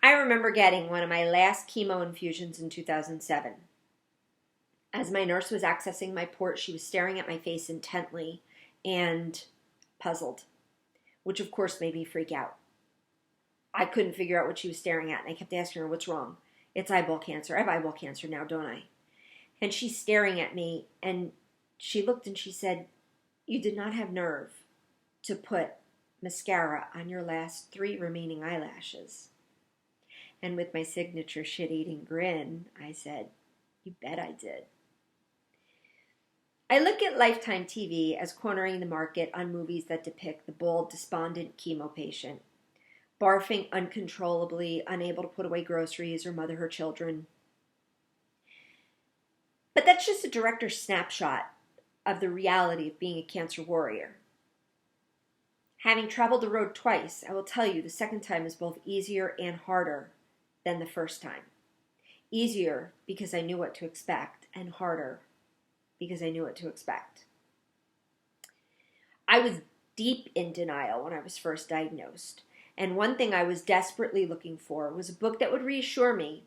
I remember getting one of my last chemo infusions in 2007. As my nurse was accessing my port, she was staring at my face intently and puzzled, which of course made me freak out. I couldn't figure out what she was staring at, and I kept asking her, what's wrong? It's eyeball cancer. I have eyeball cancer now, don't I? And she's staring at me, and she looked and she said, you did not have nerve to put mascara on your last 3 remaining eyelashes. And with my signature shit-eating grin, I said, you bet I did. I look at Lifetime TV as cornering the market on movies that depict the bold, despondent chemo patient, barfing uncontrollably, unable to put away groceries or mother her children. But that's just a director's snapshot of the reality of being a cancer warrior. Having traveled the road twice, I will tell you the second time is both easier and harder than the first time. Easier because I knew what to expect, and harder because I knew what to expect. I was deep in denial when I was first diagnosed, and one thing I was desperately looking for was a book that would reassure me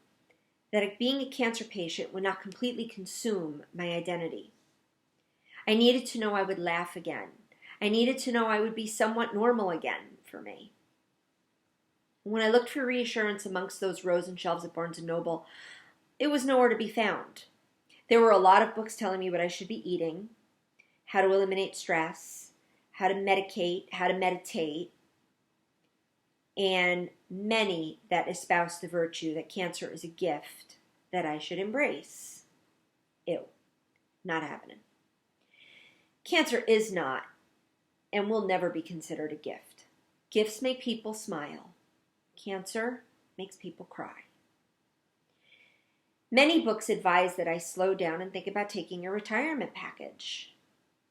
that being a cancer patient would not completely consume my identity. I needed to know I would laugh again. I needed to know I would be somewhat normal again for me. When I looked for reassurance amongst those rows and shelves at Barnes & Noble, it was nowhere to be found. There were a lot of books telling me what I should be eating, how to eliminate stress, how to medicate, how to meditate, and many that espouse the virtue that cancer is a gift that I should embrace. Ew, not happening. Cancer is not and will never be considered a gift. Gifts make people smile. Cancer makes people cry. Many books advise that I slow down and think about taking a retirement package.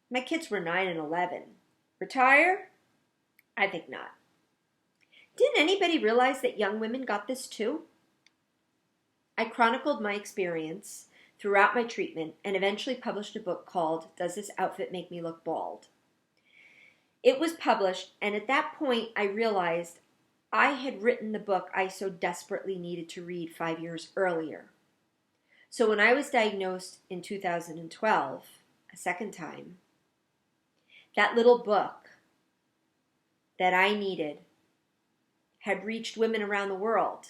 My kids were 9 and 11. Retire? I think not. Didn't anybody realize that young women got this too? I chronicled my experience throughout my treatment and eventually published a book called Does This Outfit Make Me Look Bald? It was published, and at that point I realized I had written the book I so desperately needed to read 5 years earlier. So when I was diagnosed in 2012, a second time, that little book that I needed had reached women around the world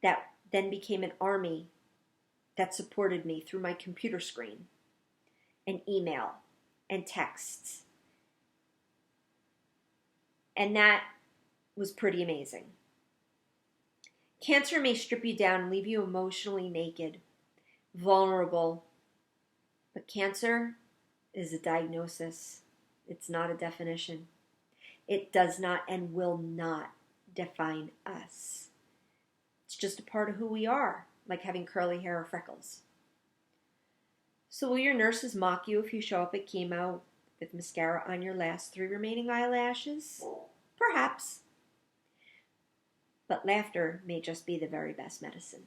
that then became an army that supported me through my computer screen and email and texts. And that was pretty amazing. Cancer may strip you down and leave you emotionally naked, vulnerable, but cancer is a diagnosis. It's not a definition. It does not and will not define us. It's just a part of who we are, like having curly hair or freckles. So will your nurses mock you if you show up at chemo with mascara on your last 3 remaining eyelashes? Perhaps. But laughter may just be the very best medicine.